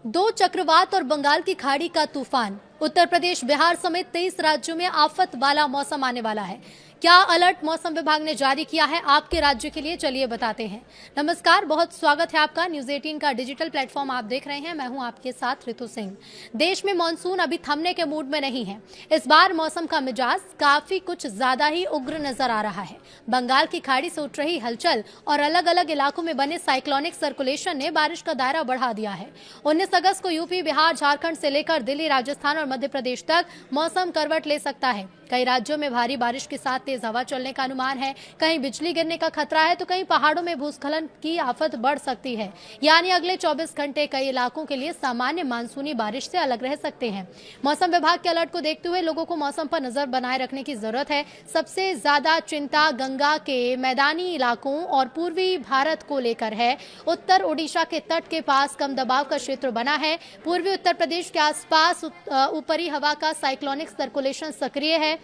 दो चक्रवात और बंगाल की खाड़ी का तूफान। उत्तर प्रदेश, बिहार समेत 23 राज्यों में आफत वाला मौसम आने वाला है। क्या अलर्ट मौसम विभाग ने जारी किया है आपके राज्य के लिए, चलिए बताते हैं। नमस्कार, बहुत स्वागत है आपका। न्यूज 18 का डिजिटल प्लेटफॉर्म आप देख रहे हैं। मैं हूं आपके साथ ऋतु सिंह। देश में मानसून अभी थमने के मूड में नहीं है। इस बार मौसम का मिजाज काफी कुछ ज्यादा ही उग्र नजर आ रहा है। बंगाल की खाड़ी से उठ रही हलचल और अलग अलग इलाकों में बने साइक्लोनिक सर्कुलेशन ने बारिश का दायरा बढ़ा दिया है। 19 अगस्त को यूपी, बिहार, झारखंड से लेकर दिल्ली, राजस्थान और मध्य प्रदेश तक मौसम करवट ले सकता है। कई राज्यों में भारी बारिश के साथ तेज हवा चलने का अनुमान है। कहीं बिजली गिरने का खतरा है तो कहीं पहाड़ों में भूस्खलन की आफत बढ़ सकती है। यानी अगले 24 घंटे कई इलाकों के लिए सामान्य मानसूनी बारिश से अलग रह सकते हैं। मौसम विभाग के अलर्ट को देखते हुए लोगों को मौसम पर नजर बनाए रखने की जरूरत है। सबसे ज्यादा चिंता गंगा के मैदानी इलाकों और पूर्वी भारत को लेकर है। उत्तर ओडिशा के तट के पास कम दबाव का क्षेत्र बना है। पूर्वी उत्तर प्रदेश के आसपास ऊपरी हवा का साइक्लोनिक सर्कुलेशन सक्रिय है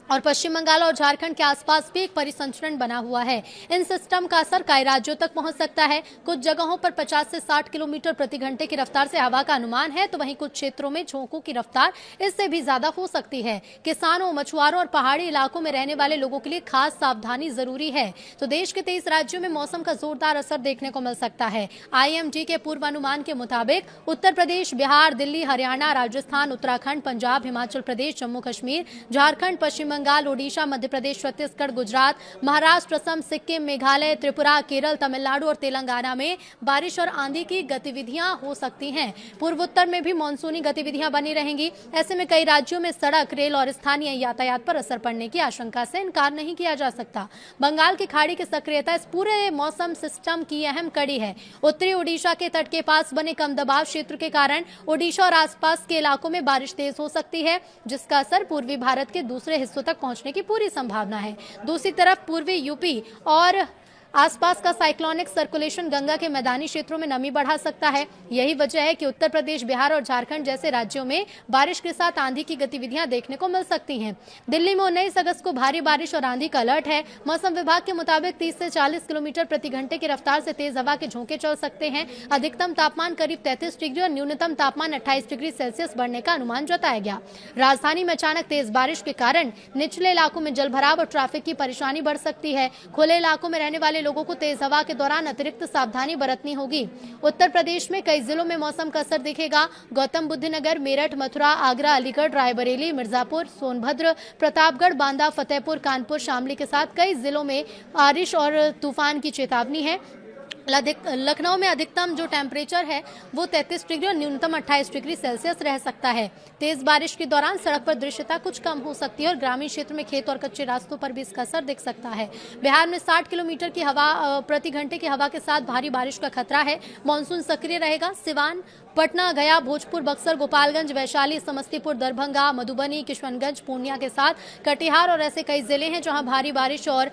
और पश्चिम बंगाल और झारखंड के आसपास भी एक परिसंचरण बना हुआ है। इन सिस्टम का असर कई राज्यों तक पहुंच सकता है। कुछ जगहों पर 50 से 60 किलोमीटर प्रति घंटे की रफ्तार से हवा का अनुमान है, तो वहीं कुछ क्षेत्रों में झोंकों की रफ्तार इससे भी ज्यादा हो सकती है। किसानों, मछुआरों और पहाड़ी इलाकों में रहने वाले लोगों के लिए खास सावधानी जरूरी है। तो देश के 23 राज्यों में मौसम का जोरदार असर देखने को मिल सकता है। IMD के पूर्वानुमान के मुताबिक उत्तर प्रदेश, बिहार, दिल्ली, हरियाणा, राजस्थान, उत्तराखंड, पंजाब, हिमाचल प्रदेश, जम्मू कश्मीर, झारखंड, पश्चिम बंगाल, ओडिशा, मध्य प्रदेश, छत्तीसगढ़, गुजरात, महाराष्ट्र, असम, सिक्किम, मेघालय, त्रिपुरा, केरल, तमिलनाडु और तेलंगाना में बारिश और आंधी की गतिविधियां हो सकती हैं। पूर्वोत्तर में भी मानसूनी गतिविधियां बनी रहेंगी। ऐसे में कई राज्यों में सड़क, रेल और स्थानीय यातायात पर असर पड़ने की आशंका से इनकार नहीं किया जा सकता। बंगाल की खाड़ी की सक्रियता इस पूरे मौसम सिस्टम की अहम कड़ी है। उत्तरी ओडिशा के तट के पास बने कम दबाव क्षेत्र के कारण ओडिशा और आसपास के इलाकों में बारिश तेज हो सकती है, जिसका असर पूर्वी भारत के दूसरे हिस्सों तक पहुंचने की पूरी संभावना है। दूसरी तरफ पूर्वी यूपी और आसपास का साइक्लोनिक सर्कुलेशन गंगा के मैदानी क्षेत्रों में नमी बढ़ा सकता है। यही वजह है कि उत्तर प्रदेश, बिहार और झारखंड जैसे राज्यों में बारिश के साथ आंधी की गतिविधियां देखने को मिल सकती हैं। दिल्ली में 19 अगस्त को भारी बारिश और आंधी का अलर्ट है। मौसम विभाग के मुताबिक 30 से 40 किलोमीटर प्रति घंटे की रफ्तार से तेज हवा के झोंके चल सकते हैं। अधिकतम तापमान करीब 33 डिग्री और न्यूनतम तापमान 28 डिग्री सेल्सियस बढ़ने का अनुमान जताया गया। राजधानी में अचानक तेज बारिश के कारण निचले इलाकों में जलभराव और ट्रैफिक की परेशानी बढ़ सकती है। खुले इलाकों में रहने वाले लोगों को तेज हवा के दौरान अतिरिक्त सावधानी बरतनी होगी। उत्तर प्रदेश में कई जिलों में मौसम का असर दिखेगा। गौतम बुद्ध नगर, मेरठ, मथुरा, आगरा, अलीगढ़, रायबरेली, मिर्जापुर, सोनभद्र, प्रतापगढ़, बांदा, फतेहपुर, कानपुर, शामली के साथ कई जिलों में बारिश और तूफान की चेतावनी है। लखनऊ में अधिकतम जो टेम्परेचर है वो 33 डिग्री और न्यूनतम 28 डिग्री सेल्सियस रह सकता है। तेज बारिश के दौरान सड़क पर दृश्यता कुछ कम हो सकती है और ग्रामीण क्षेत्र में खेत और कच्चे रास्तों पर भी इसका असर दिख सकता है। बिहार में 60 किलोमीटर की हवा प्रति घंटे की हवा के साथ भारी बारिश का खतरा है। मानसून सक्रिय रहेगा। सिवान, पटना, गया, भोजपुर, बक्सर, गोपालगंज, वैशाली, समस्तीपुर, दरभंगा, मधुबनी, किशनगंज, पूर्णिया के साथ कटिहार और ऐसे कई जिले हैं जहां भारी बारिश और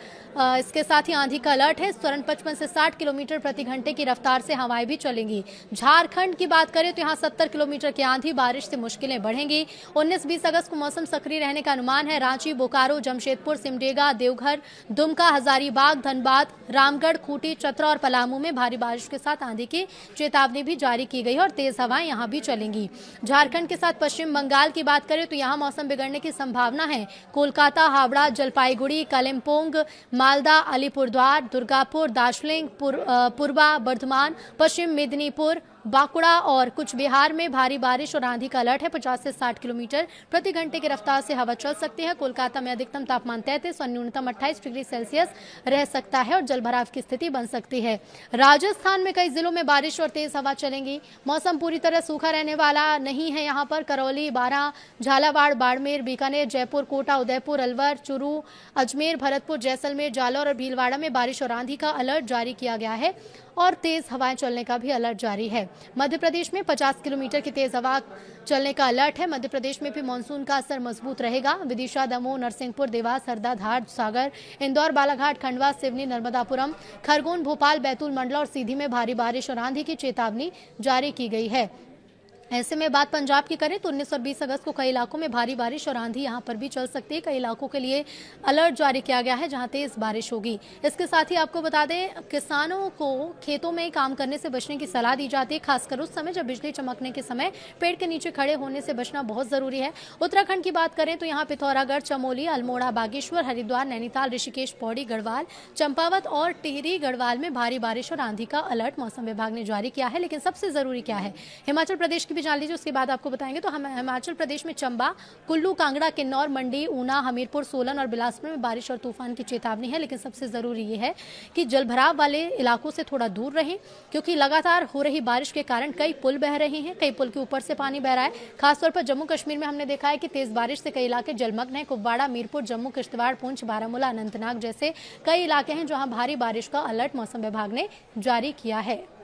इसके साथ ही आंधी का अलर्ट है। इस दौरान 55 से 60 किलोमीटर प्रति घंटे की रफ्तार से हवाएं भी चलेंगी। झारखंड की बात करें तो यहाँ 70 किलोमीटर की आंधी बारिश से मुश्किलें बढ़ेंगी। 19-20 अगस्त को मौसम सक्रिय रहने का अनुमान है। रांची, बोकारो, जमशेदपुर, सिमडेगा, देवघर, दुमका, हजारीबाग, धनबाद, रामगढ़, खूंटी, चतरा और पलामू में भारी बारिश के साथ आंधी की चेतावनी भी जारी की गई और तेज हवाएं यहां भी चलेंगी। झारखंड के साथ पश्चिम बंगाल की बात करें तो यहां मौसम बिगड़ने की संभावना है। कोलकाता, हावड़ा, जलपाईगुड़ी, कालिम्पोंग, मालदा, अलीपुरद्वार, दुर्गापुर, दार्जिलिंग, पूर्वा बर्धमान, पश्चिम मेदिनीपुर, बांकुड़ा और कुछ बिहार में भारी बारिश और आंधी का अलर्ट है। 50 से 60 किलोमीटर प्रति घंटे की रफ्तार से हवा चल सकती है। कोलकाता में अधिकतम तापमान 33 और न्यूनतम 28 डिग्री सेल्सियस रह सकता है और जलभराव की स्थिति बन सकती है। राजस्थान में कई जिलों में बारिश और तेज हवा चलेंगी। मौसम पूरी तरह सूखा रहने वाला नहीं है। यहाँ पर करौली, बारां, झालावाड़, बाड़मेर, बीकानेर, जयपुर, कोटा, उदयपुर, अलवर, चूरू, अजमेर, भरतपुर, जैसलमेर, जालौर और भीलवाड़ा में बारिश और आंधी का अलर्ट जारी किया गया है और तेज हवाएं चलने का भी अलर्ट जारी है। मध्य प्रदेश में 50 किलोमीटर की तेज हवा चलने का अलर्ट है। मध्य प्रदेश में भी मानसून का असर मजबूत रहेगा। विदिशा, दमोह, नरसिंहपुर, देवास, हरदा, धार, सागर, इंदौर, बालाघाट, खंडवा, सिवनी, नर्मदापुरम, खरगोन, भोपाल, बैतूल, मंडला और सीधी में भारी बारिश और आंधी की चेतावनी जारी की गई है। ऐसे में बात पंजाब की करें तो 19 और 20 अगस्त को कई इलाकों में भारी बारिश और आंधी यहां पर भी चल सकती है। कई इलाकों के लिए अलर्ट जारी किया गया है जहां तेज बारिश होगी। इसके साथ ही आपको बता दें, किसानों को खेतों में काम करने से बचने की सलाह दी जाती है, खासकर उस समय जब बिजली चमकने के समय पेड़ के नीचे खड़े होने से बचना बहुत जरूरी है। उत्तराखंड की बात करें तो यहाँ पिथौरागढ़, चमोली, अल्मोड़ा, बागेश्वर, हरिद्वार, नैनीताल, ऋषिकेश, पौड़ी, गढ़वाल, चंपावत और टिहरी गढ़वाल में भारी बारिश और आंधी का अलर्ट मौसम विभाग ने जारी किया है। लेकिन सबसे जरूरी क्या है, हिमाचल प्रदेश की जान लीजिए, उसके बाद आपको बताएंगे। तो हम हिमाचल प्रदेश में चंबा, कुल्लू, कांगड़ा, किन्नौर, मंडी, ऊना, हमीरपुर, सोलन और बिलासपुर में बारिश और तूफान की चेतावनी है। लेकिन सबसे जरूरी ये है कि जलभराव वाले इलाकों से थोड़ा दूर रहें, क्योंकि लगातार हो रही बारिश के कारण कई पुल बह रहे हैं, कई पुल के ऊपर से पानी बह रहा है। खासतौर पर जम्मू कश्मीर में हमने देखा है कि तेज बारिश से कई इलाके जलमग्न है। कुपवाड़ा, मीरपुर, जम्मू, किश्तवाड़, पुंछ, बारामूला, अनंतनाग जैसे कई इलाके हैं जहां भारी बारिश का अलर्ट मौसम विभाग ने जारी किया है।